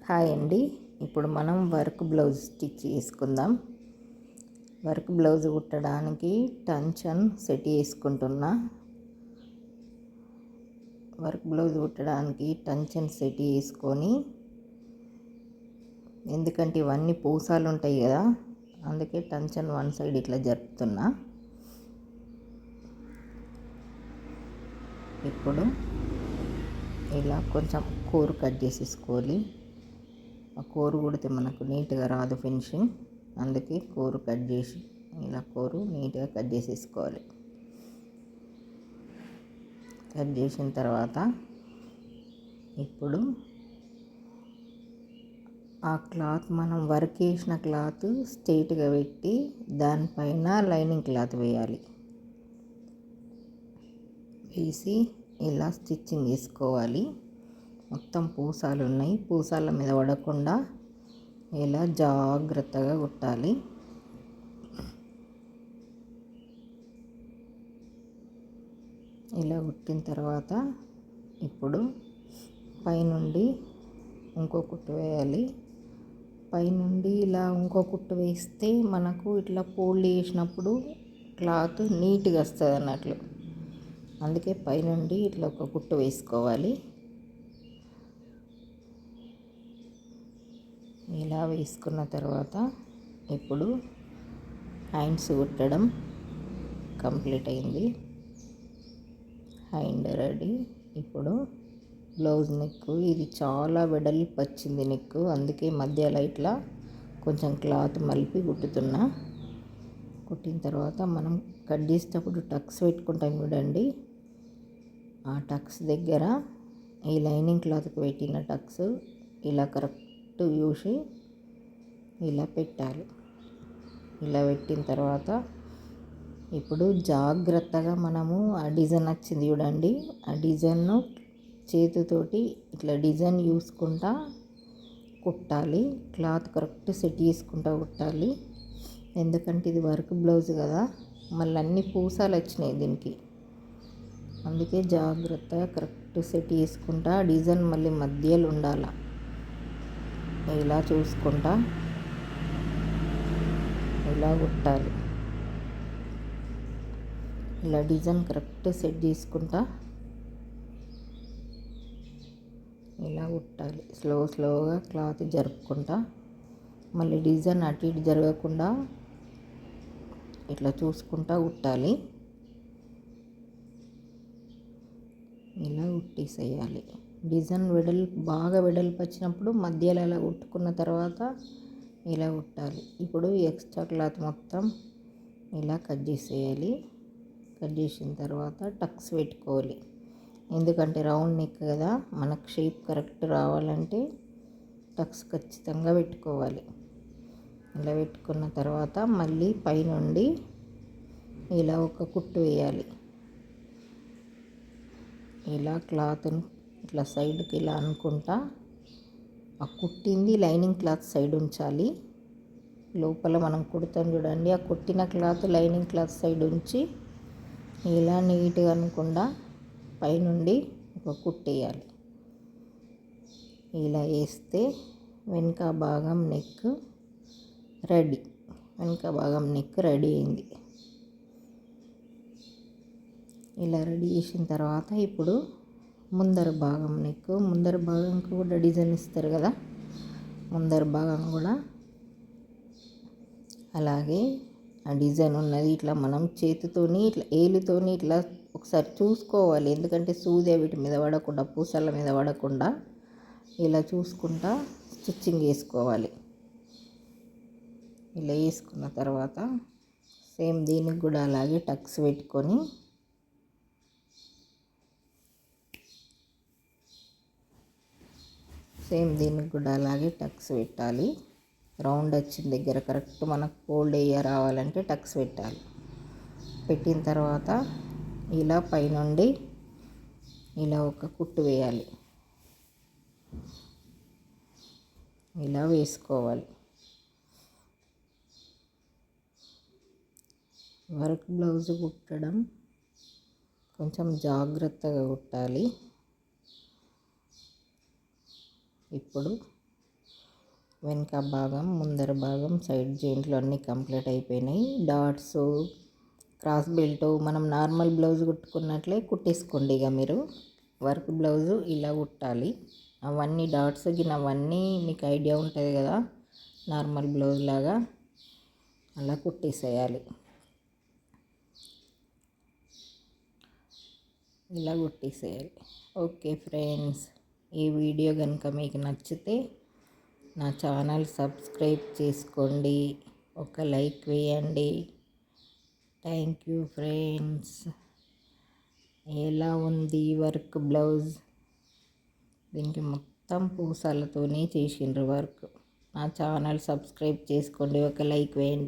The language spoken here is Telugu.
హాయ్ అండి. ఇప్పుడు మనం వర్క్ బ్లౌజ్ స్టిచ్ చేసుకుందాం. వర్క్ బ్లౌజ్ కుట్టడానికి టెన్షన్ సెట్ చేసుకుంటున్నా. వర్క్ బ్లౌజ్ కుట్టడానికి టెన్షన్ సెట్ చేసుకొని, ఎందుకంటే ఇవన్నీ పూసాలు ఉంటాయి కదా, అందుకే టెన్షన్ వన్ సైడ్ ఇట్లా జరుపుతున్నా. ఇప్పుడు ఇలా కొంచెం కోరు కట్ చేసేసుకోవాలి. ఆ కోరు కుడితే మనకు నీట్గా రాదు ఫినిషింగ్, అందుకే కోరు కట్ చేసి ఇలా కోరు నీట్గా కట్ చేసేసుకోవాలి. కట్ చేసిన తర్వాత ఇప్పుడు ఆ క్లాత్ మనం వర్క్ వేసిన క్లాత్ స్ట్రైట్గా పెట్టి దానిపైన లైనింగ్ క్లాత్ వేయాలి. వేసి ఇలా స్టిచ్చింగ్ చేసుకోవాలి. మొత్తం పూసాలు ఉన్నాయి, పూసాల మీద పడకుండా ఇలా జాగ్రత్తగా కుట్టాలి. ఇలా కుట్టిన తర్వాత ఇప్పుడు పైనుండి ఇంకో కుట్టు వేయాలి. పైనుండి ఇలా ఇంకో కుట్టు వేస్తే మనకు ఇట్లా ఫోల్డ్ చేసినప్పుడు క్లాత్ నీట్గా వస్తుంది అన్నట్లు, అందుకే పైనుండి ఇట్లా ఒక కుట్టు వేసుకోవాలి. ఇలా వేసుకున్న తర్వాత ఇప్పుడు హ్యాండ్స్ కుట్టడం కంప్లీట్ అయింది. Hand ready. ఇప్పుడు బ్లౌజ్ నెక్, ఇది చాలా వెడల్పు వచ్చింది నెక్, అందుకే మధ్యలో ఇట్లా కొంచెం క్లాత్ మలిపి కుట్టుతున్నా. కుట్టిన తర్వాత మనం కట్ చేసేటప్పుడు టక్స్ పెట్టుకుంటాం చూడండి, ఆ టక్స్ దగ్గర ఈ లైనింగ్ క్లాత్కి పెట్టిన టక్స్ ఇలా కరెక్ట్ చూసి ఇలా పెట్టాలి. ఇలా పెట్టిన తర్వాత ఇప్పుడు జాగ్రత్తగా మనము ఆ డిజైన్ వచ్చింది చూడండి, ఆ డిజైన్ను చేతితోటి ఇట్లా డిజైన్ చూసుకుంటా కుట్టాలి. క్లాత్ కరెక్ట్ సెట్ చేసుకుంటా కుట్టాలి, ఎందుకంటే ఇది వర్క్ బ్లౌజ్ కదా, మళ్ళీ అన్ని పూసాలు వచ్చినాయి దీనికి, అందుకే జాగ్రత్తగా కరెక్ట్ సెట్ చేసుకుంటా డిజైన్ మళ్ళీ మధ్యలో ఉండాలి. ఇలా చూసుకుంటా ఇలా కుట్టాలి. ఇలా డిజైన్ కరెక్ట్ సెట్ చేసుకుంటా ఇలా కుట్టాలి. స్లోగా క్లాత్ జరుపుకుంటా, మళ్ళీ డిజైన్ అటు ఇటు జరగకుండా ఇట్లా చూసుకుంటా కుట్టాలి. ఇలా కుట్టేసేయాలి. డిజైన్ బాగా వెడల్పు వచ్చినప్పుడు మధ్యలో అలా కుట్టుకున్న తర్వాత ఇలా కుట్టాలి. ఇప్పుడు ఎక్స్ట్రా క్లాత్ మొత్తం ఇలా కట్ చేసేయాలి. కట్ చేసిన తర్వాత టక్స్ పెట్టుకోవాలి, ఎందుకంటే రౌండ్ నెక్ కదా, మనకు షేప్ కరెక్ట్ రావాలంటే టక్స్ ఖచ్చితంగా పెట్టుకోవాలి. ఇలా పెట్టుకున్న తర్వాత మళ్ళీ పైనుండి ఇలా ఒక కుట్టు వేయాలి. ఇలా క్లాత్ని ఇట్లా సైడ్కి ఇలా అనుకుంటా ఆ కుట్టింది లైనింగ్ క్లాత్ సైడ్ ఉంచాలి. లోపల మనం కుడతాం చూడండి, ఆ కుట్టిన క్లాత్ లైనింగ్ క్లాత్ సైడ్ ఉంచి ఇలా నీట్గా అనుకుండా పైనుండి ఒక కుట్టేయాలి. ఇలా వేస్తే వెనుక భాగం నెక్ రెడీ. వెనుక భాగం నెక్ రెడీ అయింది. ఇలా రెడీ చేసిన తర్వాత ఇప్పుడు ముందర భాగం నెక్, ముందర భాగంకి కూడా డిజైన్ ఇస్తారు కదా, ముందర భాగం కూడా అలాగే ఆ డిజైన్ ఉన్నది ఇట్లా మనం చేతితోని ఇట్లా ఏలుతోని ఇట్లా ఒకసారి చూసుకోవాలి, ఎందుకంటే సూది వీటి మీద పడకుండా, పూసల మీద పడకుండా ఇలా చూసుకుంటా స్టిచ్చింగ్ వేసుకోవాలి. ఇలా వేసుకున్న తర్వాత సేమ్ దీనికి కూడా అలాగే టక్స్ పెట్టుకొని దీనికి కూడా అలాగే టక్స్ పెట్టాలి. రౌండ్ వచ్చిన దగ్గర కరెక్ట్ మనకు ఫోల్డ్ రావాలంటే టక్స్ పెట్టాలి. పెట్టిన తర్వాత ఇలా పైనుండి ఇలా ఒక కుట్టు వేయాలి. ఇలా వేసుకోవాలి. వర్క్ బ్లౌజ్ కుట్టడం కొంచెం జాగ్రత్తగా కుట్టాలి. ఇప్పుడు వెనక భాగం, ముందర భాగం, సైడ్ జాయింట్లు అన్నీ కంప్లీట్ అయిపోయినాయి. డాట్స్, క్రాస్ బెల్ట్ మనం నార్మల్ బ్లౌజ్ కుట్టుకున్నట్లే కుట్టేసుకోండి. ఇక మీరు వర్క్ బ్లౌజు ఇలా కుట్టాలి. అవన్నీ డాట్స్ అవన్నీ మీకు ఐడియా ఉంటుంది కదా, నార్మల్ బ్లౌజ్ లాగా అలా కుట్టేసేయాలి. ఇలా కుట్టేసేయాలి. ఓకే ఫ్రెండ్స్, ఈ వీడియో కనుక మీకు నచ్చితే నా ఛానల్ సబ్స్క్రైబ్ చేసుకోండి, ఒక లైక్ వేయండి. Thank you friends. ఎలా ఉంది వర్క్ బ్లౌజ్? దీనికి మొత్తం పూసలతోనే చేసిండ్రు వర్క్. నా ఛానల్ సబ్స్క్రైబ్ చేసుకోండి, ఒక లైక్ వేయండి.